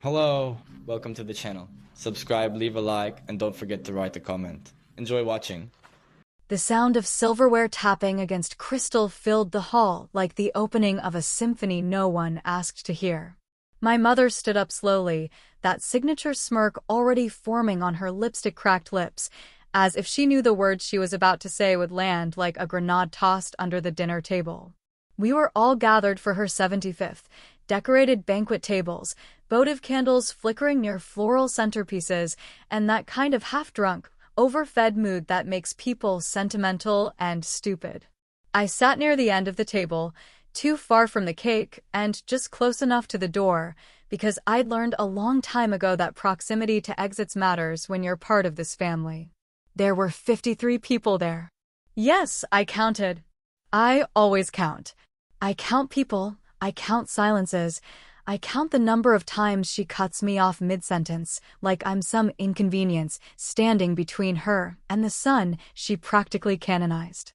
Hello, welcome to the channel. Subscribe, leave a like, and don't forget to write a comment. Enjoy watching. The sound of silverware tapping against crystal filled the hall like the opening of a symphony no one asked to hear. My mother stood up slowly, that signature smirk already forming on her lipstick-cracked lips, as if she knew the words she was about to say would land like a grenade tossed under the dinner table. We were all gathered for her 75th, decorated banquet tables, votive candles flickering near floral centerpieces, and that kind of half-drunk, overfed mood that makes people sentimental and stupid. I sat near the end of the table, too far from the cake and just close enough to the door, because I'd learned a long time ago that proximity to exits matters when you're part of this family. There were 53 people there. Yes, I counted. I always count. I count people, I count silences, I count the number of times she cuts me off mid-sentence, like I'm some inconvenience standing between her and the son she practically canonized.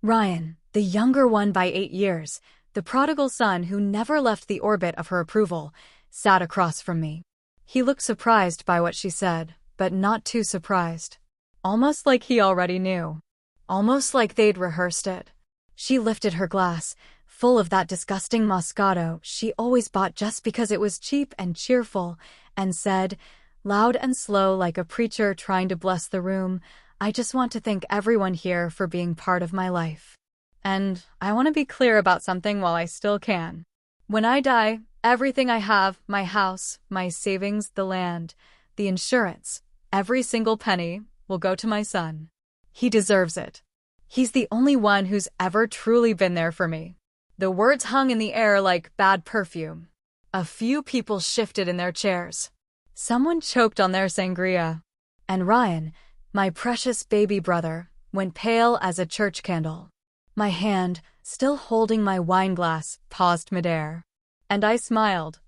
Ryan, the younger one by 8 years, the prodigal son who never left the orbit of her approval, sat across from me. He looked surprised by what she said, but not too surprised. Almost like he already knew. Almost like they'd rehearsed it. She lifted her glass, full of that disgusting Moscato she always bought just because it was cheap and cheerful, and said, loud and slow like a preacher trying to bless the room, I just want to thank everyone here for being part of my life. And I want to be clear about something while I still can. When I die, everything I have, my house, my savings, the land, the insurance, every single penny, will go to my son. He deserves it. He's the only one who's ever truly been there for me. The words hung in the air like bad perfume. A few people shifted in their chairs. Someone choked on their sangria. And Ryan, my precious baby brother, went pale as a church candle. My hand, still holding my wine glass, paused midair. And I smiled.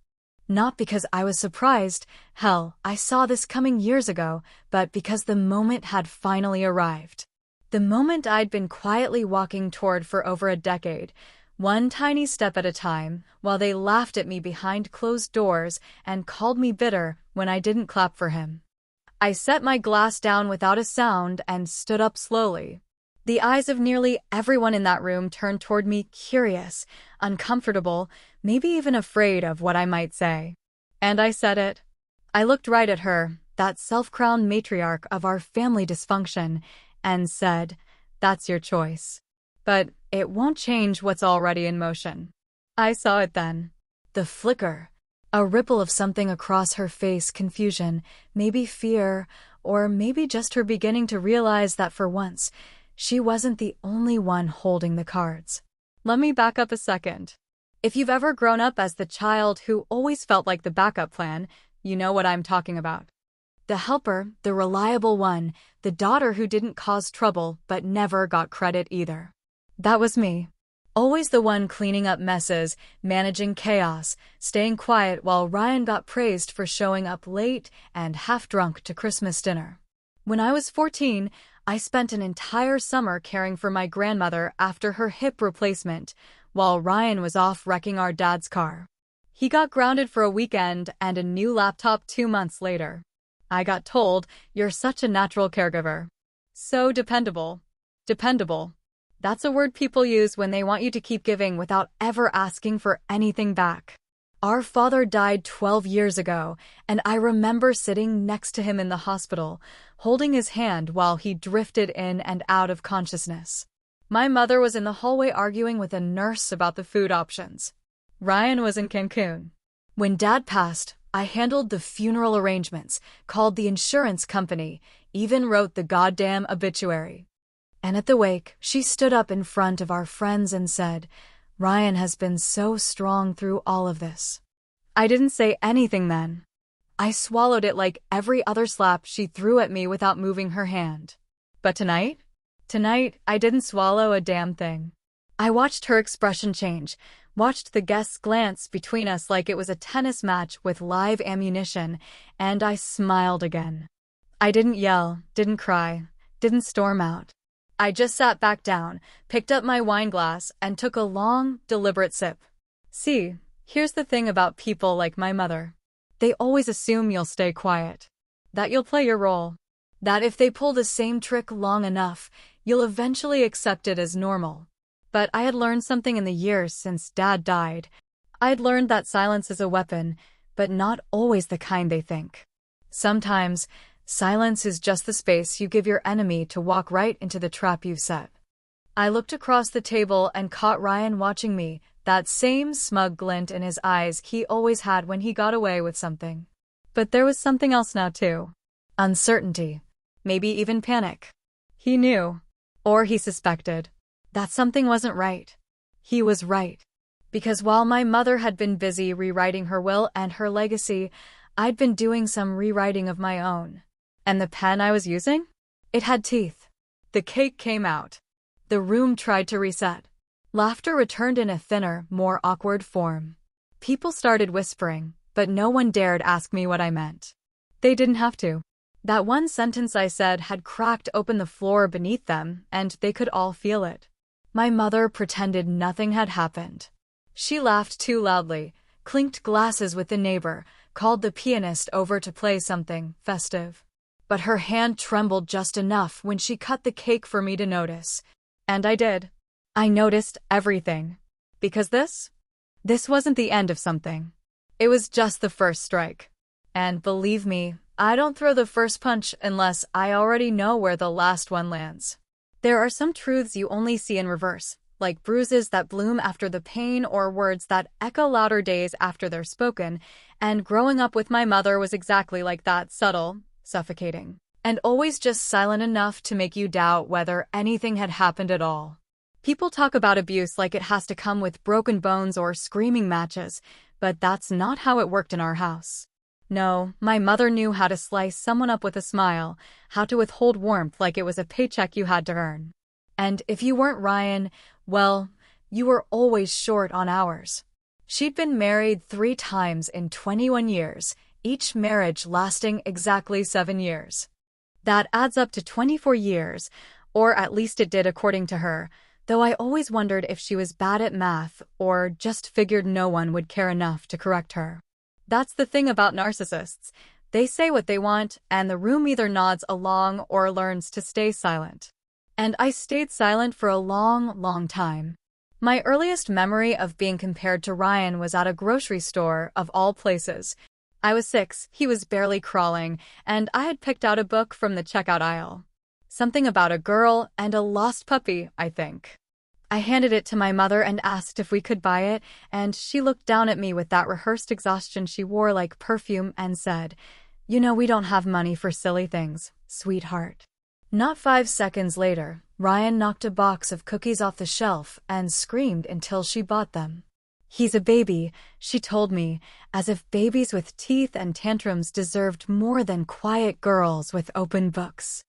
Not because I was surprised, hell, I saw this coming years ago, but because the moment had finally arrived. The moment I'd been quietly walking toward for over a decade, one tiny step at a time, while they laughed at me behind closed doors and called me bitter when I didn't clap for him. I set my glass down without a sound and stood up slowly. The eyes of nearly everyone in that room turned toward me, curious, uncomfortable, maybe even afraid of what I might say. And I said it. I looked right at her, that self-crowned matriarch of our family dysfunction, and said, that's your choice. But it won't change what's already in motion. I saw it then. The flicker. A ripple of something across her face, confusion, maybe fear, or maybe just her beginning to realize that for once, she wasn't the only one holding the cards. Let me back up a second. If you've ever grown up as the child who always felt like the backup plan, you know what I'm talking about. The helper, the reliable one, the daughter who didn't cause trouble but never got credit either. That was me. Always the one cleaning up messes, managing chaos, staying quiet while Ryan got praised for showing up late and half-drunk to Christmas dinner. When I was 14, I spent an entire summer caring for my grandmother after her hip replacement, while Ryan was off wrecking our dad's car. He got grounded for a weekend and a new laptop 2 months later. I got told, you're such a natural caregiver. So dependable. Dependable. That's a word people use when they want you to keep giving without ever asking for anything back. Our father died 12 years ago, and I remember sitting next to him in the hospital, holding his hand while he drifted in and out of consciousness. My mother was in the hallway arguing with a nurse about the food options. Ryan was in Cancun. When Dad passed, I handled the funeral arrangements, called the insurance company, even wrote the goddamn obituary. And at the wake, she stood up in front of our friends and said, Ryan has been so strong through all of this. I didn't say anything then. I swallowed it like every other slap she threw at me without moving her hand. But tonight? Tonight, I didn't swallow a damn thing. I watched her expression change, watched the guests glance between us like it was a tennis match with live ammunition, and I smiled again. I didn't yell, didn't cry, didn't storm out. I just sat back down, picked up my wine glass, and took a long, deliberate sip. See, here's the thing about people like my mother. They always assume you'll stay quiet, that you'll play your role, that if they pull the same trick long enough, you'll eventually accept it as normal. But I had learned something in the years since Dad died. I'd learned that silence is a weapon, but not always the kind they think. Sometimes, silence is just the space you give your enemy to walk right into the trap you've set. I looked across the table and caught Ryan watching me, that same smug glint in his eyes he always had when he got away with something. But there was something else now too. Uncertainty. Maybe even panic. He knew, or he suspected, that something wasn't right. He was right. Because while my mother had been busy rewriting her will and her legacy, I'd been doing some rewriting of my own. And the pen I was using? It had teeth. The cake came out. The room tried to reset. Laughter returned in a thinner, more awkward form. People started whispering, but no one dared ask me what I meant. They didn't have to. That one sentence I said had cracked open the floor beneath them, and they could all feel it. My mother pretended nothing had happened. She laughed too loudly, clinked glasses with the neighbor, called the pianist over to play something festive. But her hand trembled just enough when she cut the cake for me to notice. And I did. I noticed everything. Because this wasn't the end of something. It was just the first strike. And believe me, I don't throw the first punch unless I already know where the last one lands. There are some truths you only see in reverse, like bruises that bloom after the pain or words that echo louder days after they're spoken, and growing up with my mother was exactly like that, subtle, suffocating, and always just silent enough to make you doubt whether anything had happened at all. People talk about abuse like it has to come with broken bones or screaming matches, but that's not how it worked in our house. No, my mother knew how to slice someone up with a smile, how to withhold warmth like it was a paycheck you had to earn. And if you weren't Ryan, well, you were always short on hours. She'd been married 3 times in 21 years, each marriage lasting exactly 7 years. That adds up to 24 years, or at least it did according to her, though I always wondered if she was bad at math or just figured no one would care enough to correct her. That's the thing about narcissists. They say what they want, and the room either nods along or learns to stay silent. And I stayed silent for a long, long time. My earliest memory of being compared to Ryan was at a grocery store, of all places. I was 6, he was barely crawling, and I had picked out a book from the checkout aisle. Something about a girl and a lost puppy, I think. I handed it to my mother and asked if we could buy it, and she looked down at me with that rehearsed exhaustion she wore like perfume and said, "You know we don't have money for silly things, sweetheart." Not 5 seconds later, Ryan knocked a box of cookies off the shelf and screamed until she bought them. "He's a baby," she told me, as if babies with teeth and tantrums deserved more than quiet girls with open books.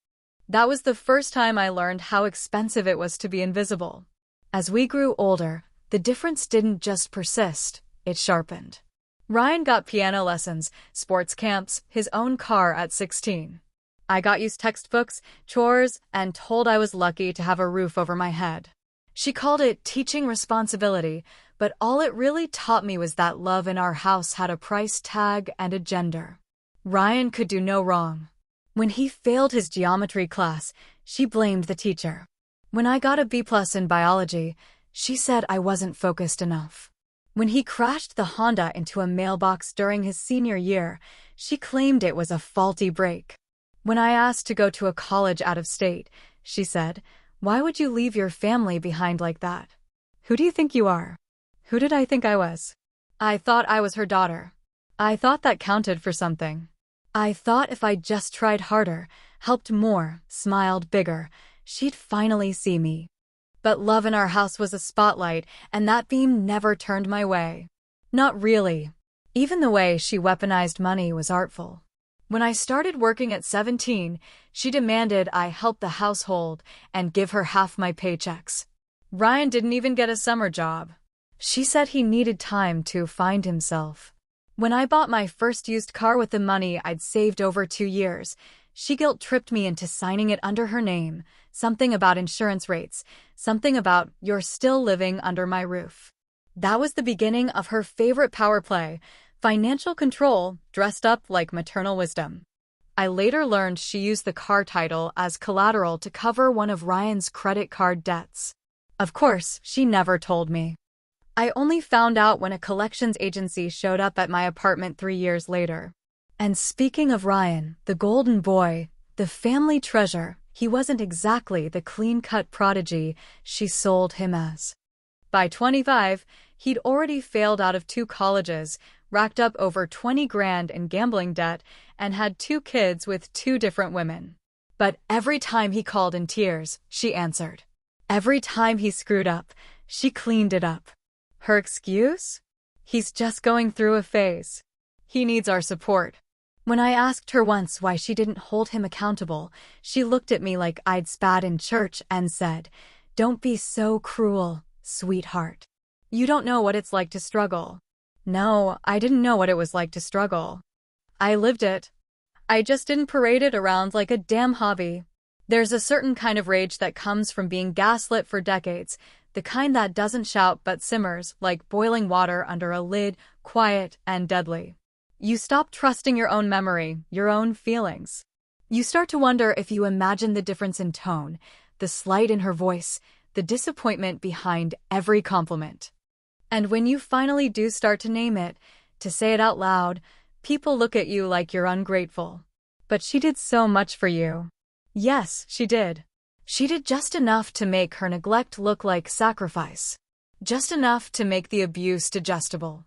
That was the first time I learned how expensive it was to be invisible. As we grew older, the difference didn't just persist, it sharpened. Ryan got piano lessons, sports camps, his own car at 16. I got used textbooks, chores, and told I was lucky to have a roof over my head. She called it teaching responsibility, but all it really taught me was that love in our house had a price tag and a gender. Ryan could do no wrong. When he failed his geometry class, she blamed the teacher. When I got a B+ in biology, she said I wasn't focused enough. When he crashed the Honda into a mailbox during his senior year, she claimed it was a faulty brake. When I asked to go to a college out of state, she said, "Why would you leave your family behind like that? Who do you think you are?" Who did I think I was? I thought I was her daughter. I thought that counted for something. I thought if I just tried harder, helped more, smiled bigger, she'd finally see me. But love in our house was a spotlight, and that beam never turned my way. Not really. Even the way she weaponized money was artful. When I started working at 17, she demanded I help the household and give her half my paychecks. Ryan didn't even get a summer job. She said he needed time to find himself. When I bought my first used car with the money I'd saved over 2 years, she guilt-tripped me into signing it under her name, something about insurance rates, something about "you're still living under my roof." That was the beginning of her favorite power play, Financial control dressed up like maternal wisdom. I later learned she used the car title as collateral to cover one of Ryan's credit card debts. Of course, she never told me. I only found out when a collections agency showed up at my apartment 3 years later. And speaking of Ryan, the golden boy, the family treasure, he wasn't exactly the clean-cut prodigy she sold him as. By 25, he'd already failed out of 2 colleges, racked up over 20 grand in gambling debt, and had 2 kids with 2 different women. But every time he called in tears, she answered. Every time he screwed up, she cleaned it up. Her excuse? He's just going through a phase. He needs our support. When I asked her once why she didn't hold him accountable, she looked at me like I'd spat in church and said, "Don't be so cruel, sweetheart. You don't know what it's like to struggle." No, I didn't know what it was like to struggle. I lived it. I just didn't parade it around like a damn hobby. There's a certain kind of rage that comes from being gaslit for decades, the kind that doesn't shout but simmers like boiling water under a lid, quiet and deadly. You stop trusting your own memory, your own feelings. You start to wonder if you imagine the difference in tone, the slight in her voice, the disappointment behind every compliment. And when you finally do start to name it, to say it out loud, people look at you like you're ungrateful. But she did so much for you. Yes, she did. She did just enough to make her neglect look like sacrifice. Just enough to make the abuse digestible.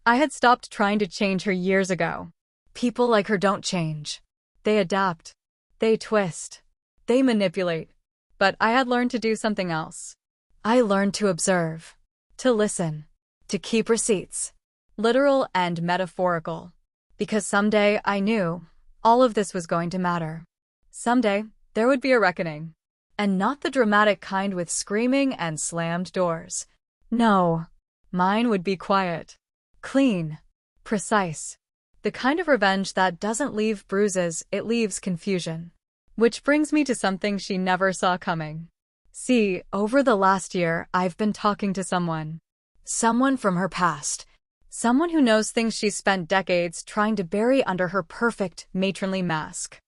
I had stopped trying to change her years ago. People like her don't change. They adapt. They twist. They manipulate. But I had learned to do something else. I learned to observe. To listen. To keep receipts. Literal and metaphorical. Because someday I knew all of this was going to matter. Someday there would be a reckoning. And not the dramatic kind with screaming and slammed doors. No. Mine would be quiet. Clean. Precise. The kind of revenge that doesn't leave bruises, it leaves confusion. Which brings me to something she never saw coming. See, over the last year, I've been talking to someone. Someone from her past. Someone who knows things she spent decades trying to bury under her perfect, matronly mask.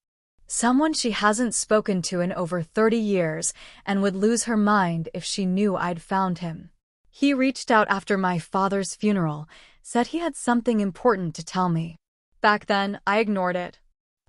Someone she hasn't spoken to in over 30 years and would lose her mind if she knew I'd found him. He reached out after my father's funeral, said he had something important to tell me. Back then, I ignored it.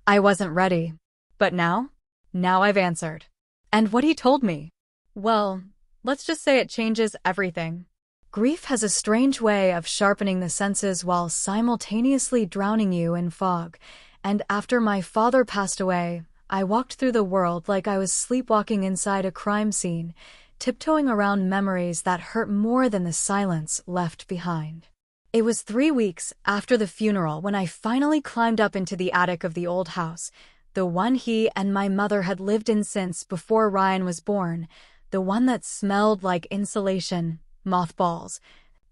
I wasn't ready. But now? Now I've answered. And what he told me? Well, let's just say it changes everything. Grief has a strange way of sharpening the senses while simultaneously drowning you in fog. And after my father passed away, I walked through the world like I was sleepwalking inside a crime scene, tiptoeing around memories that hurt more than the silence left behind. It was 3 weeks after the funeral when I finally climbed up into the attic of the old house, the one he and my mother had lived in since before Ryan was born, the one that smelled like insulation, mothballs,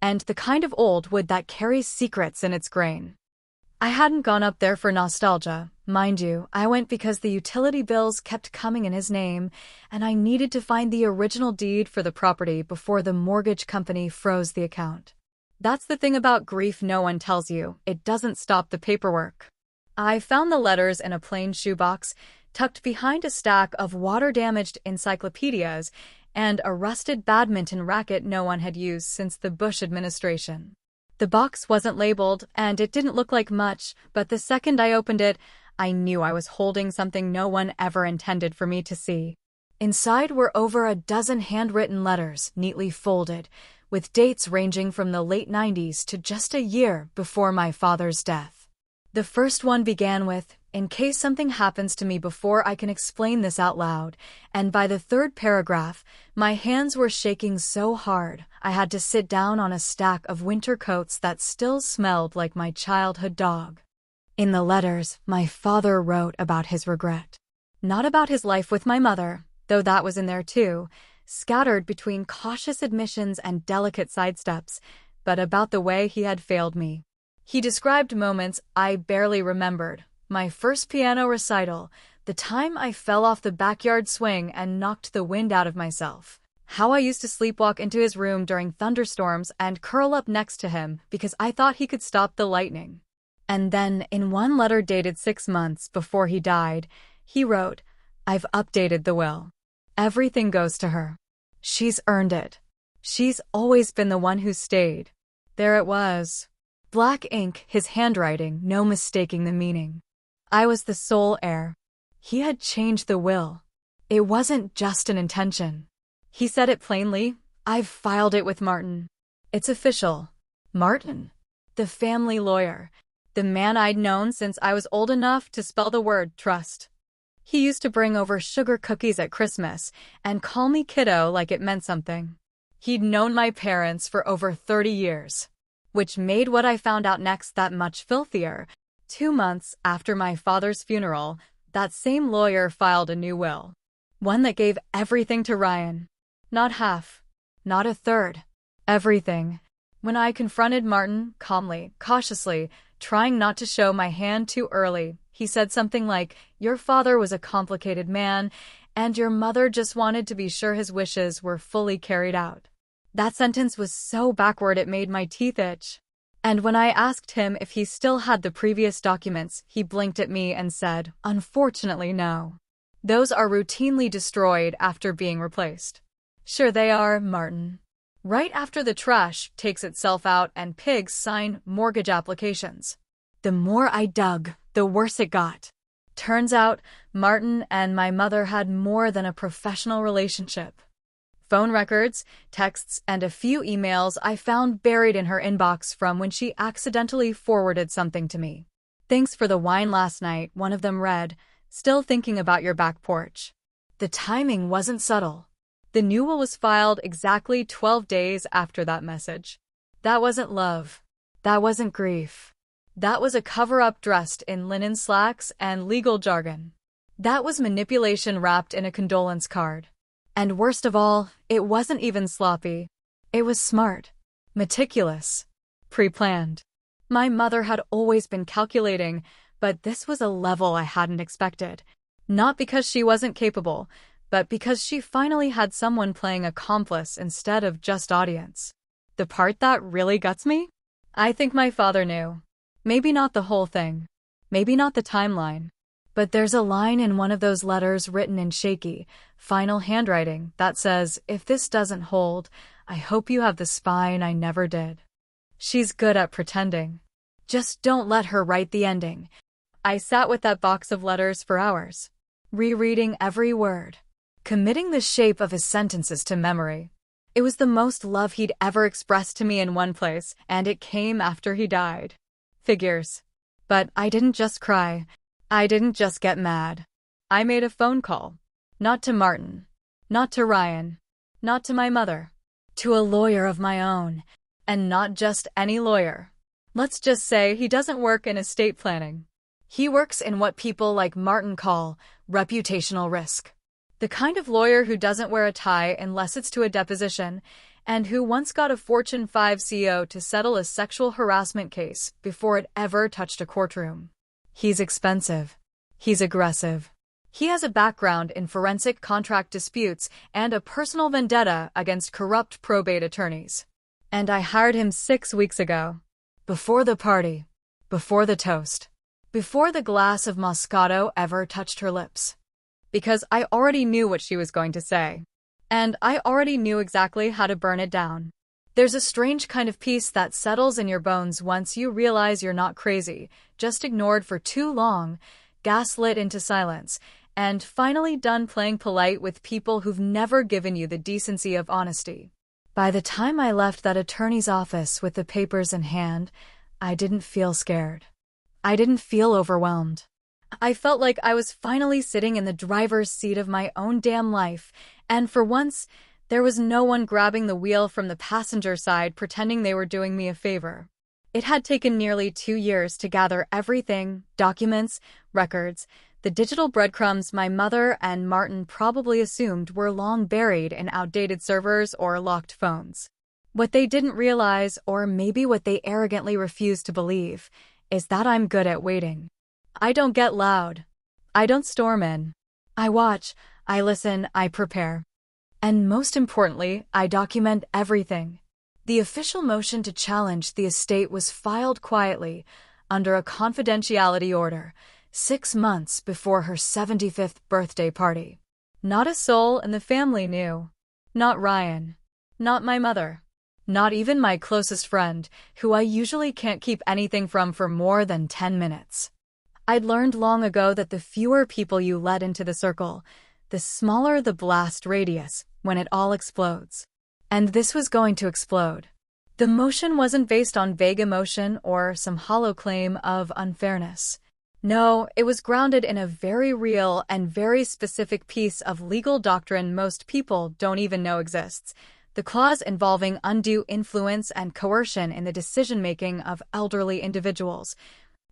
and the kind of old wood that carries secrets in its grain. I hadn't gone up there for nostalgia, mind you. I went because the utility bills kept coming in his name, and I needed to find the original deed for the property before the mortgage company froze the account. That's the thing about grief no one tells you, it doesn't stop the paperwork. I found the letters in a plain shoebox, tucked behind a stack of water-damaged encyclopedias and a rusted badminton racket no one had used since the Bush administration. The box wasn't labeled, and it didn't look like much, but the second I opened it, I knew I was holding something no one ever intended for me to see. Inside were over a dozen handwritten letters, neatly folded, with dates ranging from the late 90s to just a year before my father's death. The first one began with, "In case something happens to me before I can explain this out loud," and by the third paragraph, my hands were shaking so hard I had to sit down on a stack of winter coats that still smelled like my childhood dog. In the letters, my father wrote about his regret. Not about his life with my mother, though that was in there too, scattered between cautious admissions and delicate sidesteps, but about the way he had failed me. He described moments I barely remembered. My first piano recital, the time I fell off the backyard swing and knocked the wind out of myself. How I used to sleepwalk into his room during thunderstorms and curl up next to him because I thought he could stop the lightning. And then, in one letter dated 6 months before he died, he wrote, "I've updated the will. Everything goes to her. She's earned it. She's always been the one who stayed." There it was. Black ink, his handwriting, no mistaking the meaning. I was the sole heir. He had changed the will. It wasn't just an intention. He said it plainly. "I've filed it with Martin. It's official." Martin, the family lawyer, the man I'd known since I was old enough to spell the word trust. He used to bring over sugar cookies at Christmas and call me kiddo like it meant something. He'd known my parents for over 30 years, which made what I found out next that much filthier. 2 months after my father's funeral, that same lawyer filed a new will. One that gave everything to Ryan. Not half, not a third, everything. When I confronted Martin, calmly, cautiously, trying not to show my hand too early, he said something like, "Your father was a complicated man, and your mother just wanted to be sure his wishes were fully carried out." That sentence was so backward it made my teeth itch. And when I asked him if he still had the previous documents, he blinked at me and said, "Unfortunately, no. Those are routinely destroyed after being replaced." "Sure they are, Martin. Right after the trash takes itself out and pigs sign mortgage applications." The more I dug, the worse it got. Turns out, Martin and my mother had more than a professional relationship. Phone records, texts, and a few emails I found buried in her inbox from when she accidentally forwarded something to me. "Thanks for the wine last night," one of them read, "still thinking about your back porch." The timing wasn't subtle. The new will was filed exactly 12 days after that message. That wasn't love. That wasn't grief. That was a cover-up dressed in linen slacks and legal jargon. That was manipulation wrapped in a condolence card. And worst of all, it wasn't even sloppy. It was smart, meticulous, pre-planned. My mother had always been calculating, but this was a level I hadn't expected. Not because she wasn't capable, but because she finally had someone playing accomplice instead of just audience. The part that really guts me? I think my father knew. Maybe not the whole thing. Maybe not the timeline. But there's a line in one of those letters written in shaky, final handwriting that says, "If this doesn't hold, I hope you have the spine I never did." She's good at pretending. Just don't let her write the ending. I sat with that box of letters for hours, rereading every word, committing the shape of his sentences to memory. It was the most love he'd ever expressed to me in one place, and it came after he died. Figures. But I didn't just cry. I didn't just get mad. I made a phone call. Not to Martin. Not to Ryan. Not to my mother. To a lawyer of my own. And not just any lawyer. Let's just say he doesn't work in estate planning. He works in what people like Martin call reputational risk. The kind of lawyer who doesn't wear a tie unless it's to a deposition, and who once got a Fortune 5 CEO to settle a sexual harassment case before it ever touched a courtroom. He's expensive. He's aggressive. He has a background in forensic contract disputes and a personal vendetta against corrupt probate attorneys. And I hired him 6 weeks ago. Before the party. Before the toast. Before the glass of Moscato ever touched her lips. Because I already knew what she was going to say. And I already knew exactly how to burn it down. There's a strange kind of peace that settles in your bones once you realize you're not crazy, just ignored for too long, gaslit into silence, and finally done playing polite with people who've never given you the decency of honesty. By the time I left that attorney's office with the papers in hand, I didn't feel scared. I didn't feel overwhelmed. I felt like I was finally sitting in the driver's seat of my own damn life, and for once, there was no one grabbing the wheel from the passenger side pretending they were doing me a favor. It had taken nearly 2 years to gather everything, documents, records, the digital breadcrumbs my mother and Martin probably assumed were long buried in outdated servers or locked phones. What they didn't realize, or maybe what they arrogantly refused to believe, is that I'm good at waiting. I don't get loud. I don't storm in. I watch, I listen, I prepare. And most importantly, I document everything. The official motion to challenge the estate was filed quietly, under a confidentiality order, 6 months before her 75th birthday party. Not a soul in the family knew. Not Ryan. Not my mother. Not even my closest friend, who I usually can't keep anything from for more than 10 minutes. I'd learned long ago that the fewer people you let into the circle, the smaller the blast radius when it all explodes. And this was going to explode. The motion wasn't based on vague emotion or some hollow claim of unfairness. No, it was grounded in a very real and very specific piece of legal doctrine most people don't even know exists. The clause involving undue influence and coercion in the decision-making of elderly individuals,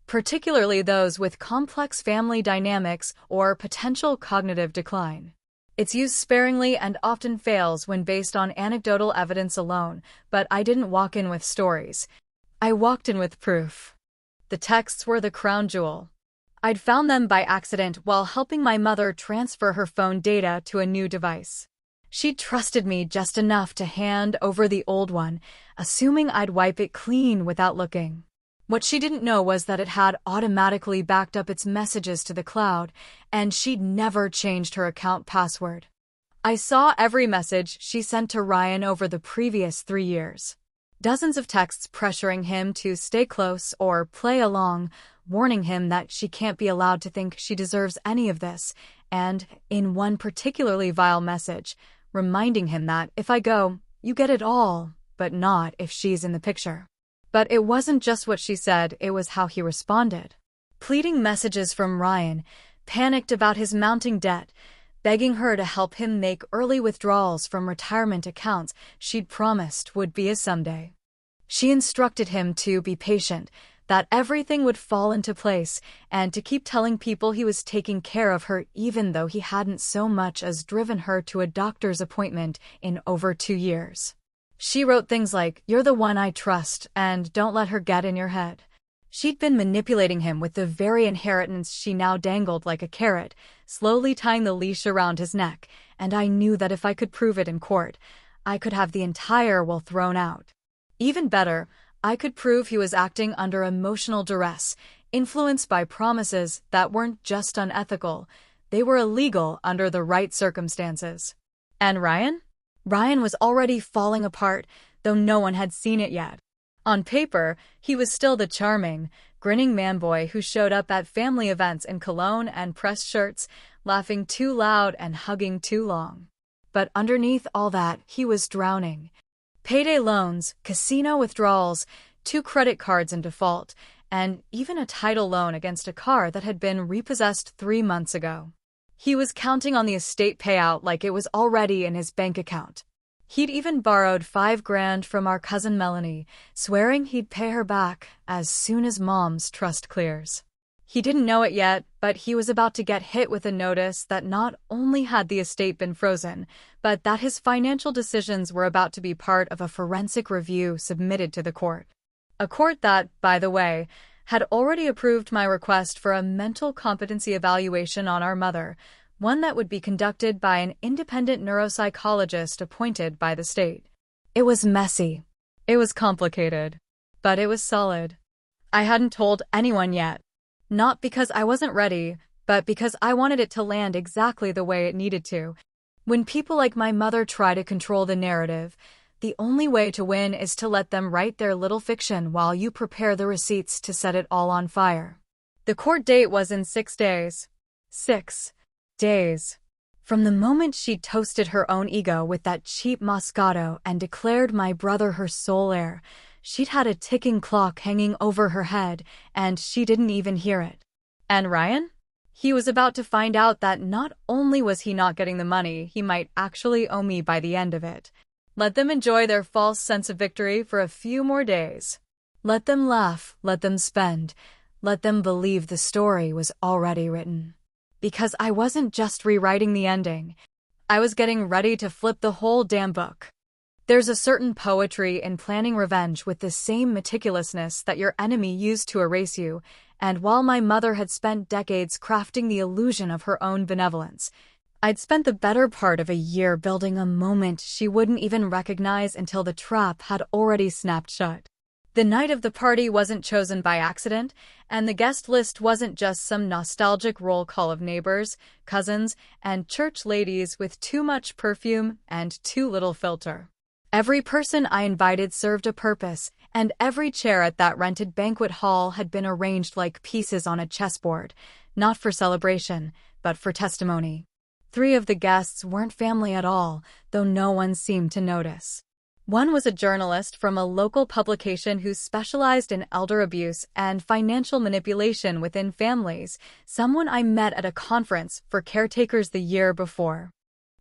particularly those with complex family dynamics or potential cognitive decline. It's used sparingly and often fails when based on anecdotal evidence alone, but I didn't walk in with stories. I walked in with proof. The texts were the crown jewel. I'd found them by accident while helping my mother transfer her phone data to a new device. She trusted me just enough to hand over the old one, assuming I'd wipe it clean without looking. What she didn't know was that it had automatically backed up its messages to the cloud, and she'd never changed her account password. I saw every message she sent to Ryan over the previous 3 years. Dozens of texts pressuring him to stay close or play along, warning him that she can't be allowed to think she deserves any of this, and, in one particularly vile message, reminding him that if I go, you get it all, but not if she's in the picture. But it wasn't just what she said, it was how he responded. Pleading messages from Ryan, panicked about his mounting debt, begging her to help him make early withdrawals from retirement accounts she'd promised would be his someday. She instructed him to be patient, that everything would fall into place, and to keep telling people he was taking care of her even though he hadn't so much as driven her to a doctor's appointment in over 2 years. She wrote things like, "You're the one I trust, and don't let her get in your head." She'd been manipulating him with the very inheritance she now dangled like a carrot, slowly tying the leash around his neck, and I knew that if I could prove it in court, I could have the entire will thrown out. Even better, I could prove he was acting under emotional duress, influenced by promises that weren't just unethical, they were illegal under the right circumstances. And Ryan? Ryan was already falling apart, though no one had seen it yet. On paper, he was still the charming, grinning man-boy who showed up at family events in cologne and pressed shirts, laughing too loud and hugging too long. But underneath all that, he was drowning. Payday loans, casino withdrawals, 2 credit cards in default, and even a title loan against a car that had been repossessed 3 months ago. He was counting on the estate payout like it was already in his bank account. He'd even borrowed $5,000 from our cousin Melanie, swearing he'd pay her back as soon as Mom's trust clears. He didn't know it yet, but he was about to get hit with a notice that not only had the estate been frozen, but that his financial decisions were about to be part of a forensic review submitted to the court. A court that, by the way, had already approved my request for a mental competency evaluation on our mother, one that would be conducted by an independent neuropsychologist appointed by the state. It was messy. It was complicated. But it was solid. I hadn't told anyone yet. Not because I wasn't ready, but because I wanted it to land exactly the way it needed to. When people like my mother try to control the narrative, the only way to win is to let them write their little fiction while you prepare the receipts to set it all on fire. The court date was in 6 days. 6 days. From the moment she toasted her own ego with that cheap Moscato and declared my brother her sole heir, she'd had a ticking clock hanging over her head, and she didn't even hear it. And Ryan? He was about to find out that not only was he not getting the money, he might actually owe me by the end of it. Let them enjoy their false sense of victory for a few more days. Let them laugh, let them spend, let them believe the story was already written. Because I wasn't just rewriting the ending. I was getting ready to flip the whole damn book. There's a certain poetry in planning revenge with the same meticulousness that your enemy used to erase you, and while my mother had spent decades crafting the illusion of her own benevolence, I'd spent the better part of a year building a moment she wouldn't even recognize until the trap had already snapped shut. The night of the party wasn't chosen by accident, and the guest list wasn't just some nostalgic roll call of neighbors, cousins, and church ladies with too much perfume and too little filter. Every person I invited served a purpose, and every chair at that rented banquet hall had been arranged like pieces on a chessboard, not for celebration, but for testimony. 3 of the guests weren't family at all, though no one seemed to notice. One was a journalist from a local publication who specialized in elder abuse and financial manipulation within families, someone I met at a conference for caretakers the year before.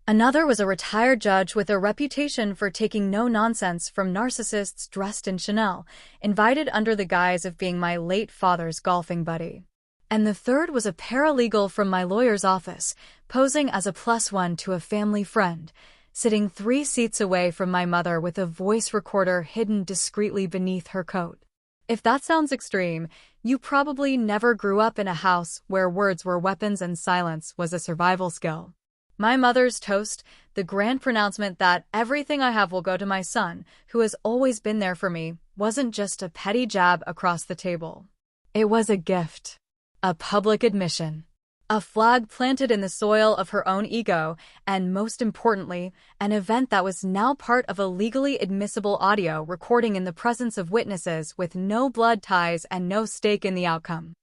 Another was a retired judge with a reputation for taking no nonsense from narcissists dressed in Chanel, invited under the guise of being my late father's golfing buddy. And the third was a paralegal from my lawyer's office, posing as a +1 to a family friend, sitting 3 seats away from my mother with a voice recorder hidden discreetly beneath her coat. If that sounds extreme, you probably never grew up in a house where words were weapons and silence was a survival skill. My mother's toast, the grand pronouncement that everything I have will go to my son, who has always been there for me, wasn't just a petty jab across the table. It was a gift, a public admission. A flag planted in the soil of her own ego, and most importantly, an event that was now part of a legally admissible audio recording in the presence of witnesses with no blood ties and no stake in the outcome.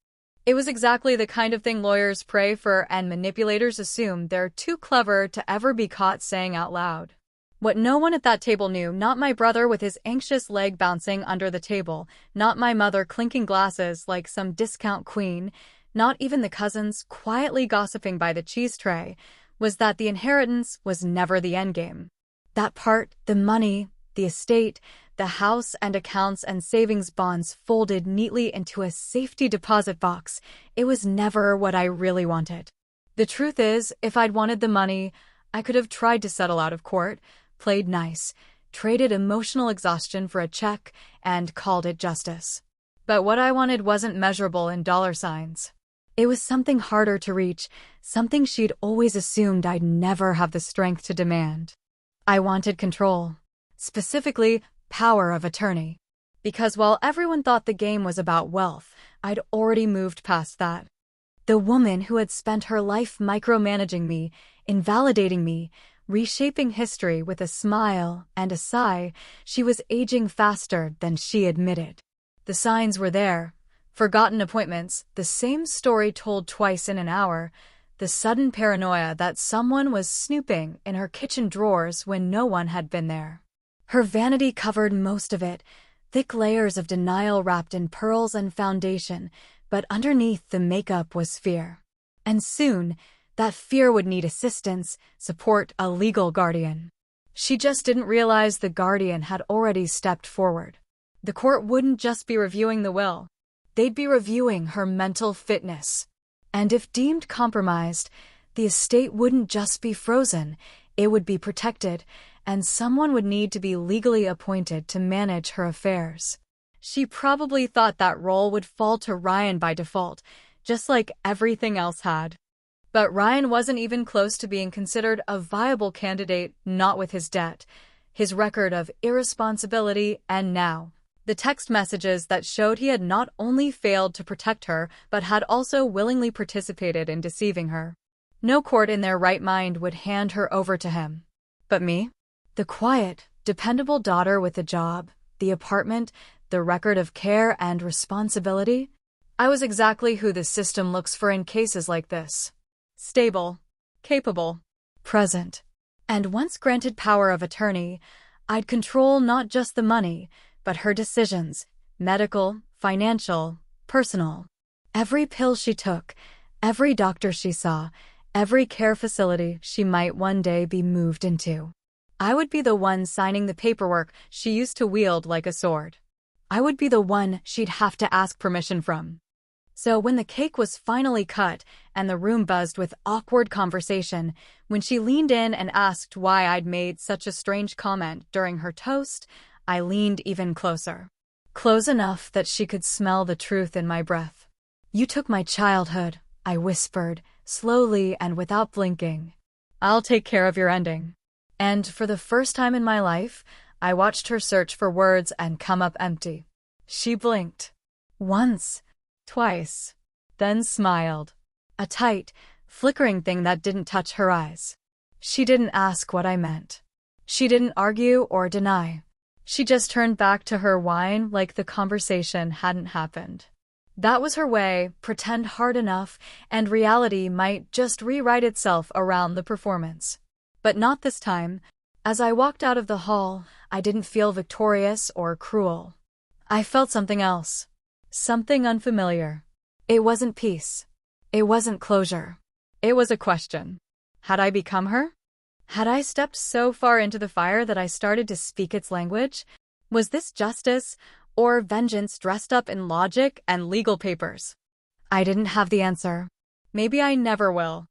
It was exactly the kind of thing lawyers pray for and manipulators assume they're too clever to ever be caught saying out loud. What no one at that table knew, not my brother with his anxious leg bouncing under the table, not my mother clinking glasses like some discount queen, not even the cousins quietly gossiping by the cheese tray, was that the inheritance was never the endgame. That part, the money, the estate, the house and accounts and savings bonds folded neatly into a safety deposit box, it was never what I really wanted. The truth is, if I'd wanted the money, I could have tried to settle out of court, played nice, traded emotional exhaustion for a check, and called it justice. But what I wanted wasn't measurable in dollar signs. It was something harder to reach, something she'd always assumed I'd never have the strength to demand. I wanted control. Specifically, power of attorney. Because while everyone thought the game was about wealth, I'd already moved past that. The woman who had spent her life micromanaging me, invalidating me, reshaping history with a smile and a sigh, she was aging faster than she admitted. The signs were there. Forgotten appointments, the same story told twice in an hour, the sudden paranoia that someone was snooping in her kitchen drawers when no one had been there. Her vanity covered most of it, thick layers of denial wrapped in pearls and foundation, but underneath the makeup was fear. And soon, that fear would need assistance, support, a legal guardian. She just didn't realize the guardian had already stepped forward. The court wouldn't just be reviewing the will. They'd be reviewing her mental fitness. And if deemed compromised, the estate wouldn't just be frozen, it would be protected, and someone would need to be legally appointed to manage her affairs. She probably thought that role would fall to Ryan by default, just like everything else had. But Ryan wasn't even close to being considered a viable candidate, not with his debt, his record of irresponsibility, and now the text messages that showed he had not only failed to protect her, but had also willingly participated in deceiving her. No court in their right mind would hand her over to him. But me? The quiet, dependable daughter with the job, the apartment, the record of care and responsibility? I was exactly who the system looks for in cases like this. Stable, capable, present. And once granted power of attorney, I'd control not just the money, but her decisions, medical, financial, personal. Every pill she took, every doctor she saw, every care facility she might one day be moved into. I would be the one signing the paperwork she used to wield like a sword. I would be the one she'd have to ask permission from. So when the cake was finally cut and the room buzzed with awkward conversation, when she leaned in and asked why I'd made such a strange comment during her toast, I leaned even closer. Close enough that she could smell the truth in my breath. "You took my childhood," I whispered, slowly and without blinking. I'll take care of your ending. And for the first time in my life, I watched her search for words and come up empty. She blinked. Once, twice, then smiled. A tight, flickering thing that didn't touch her eyes. She didn't ask what I meant. She didn't argue or deny. She just turned back to her wine like the conversation hadn't happened. That was her way, pretend hard enough, and reality might just rewrite itself around the performance. But not this time. As I walked out of the hall, I didn't feel victorious or cruel. I felt something else. Something unfamiliar. It wasn't peace. It wasn't closure. It was a question. Had I become her? Had I stepped so far into the fire that I started to speak its language? Was this justice or vengeance dressed up in logic and legal papers? I didn't have the answer. Maybe I never will.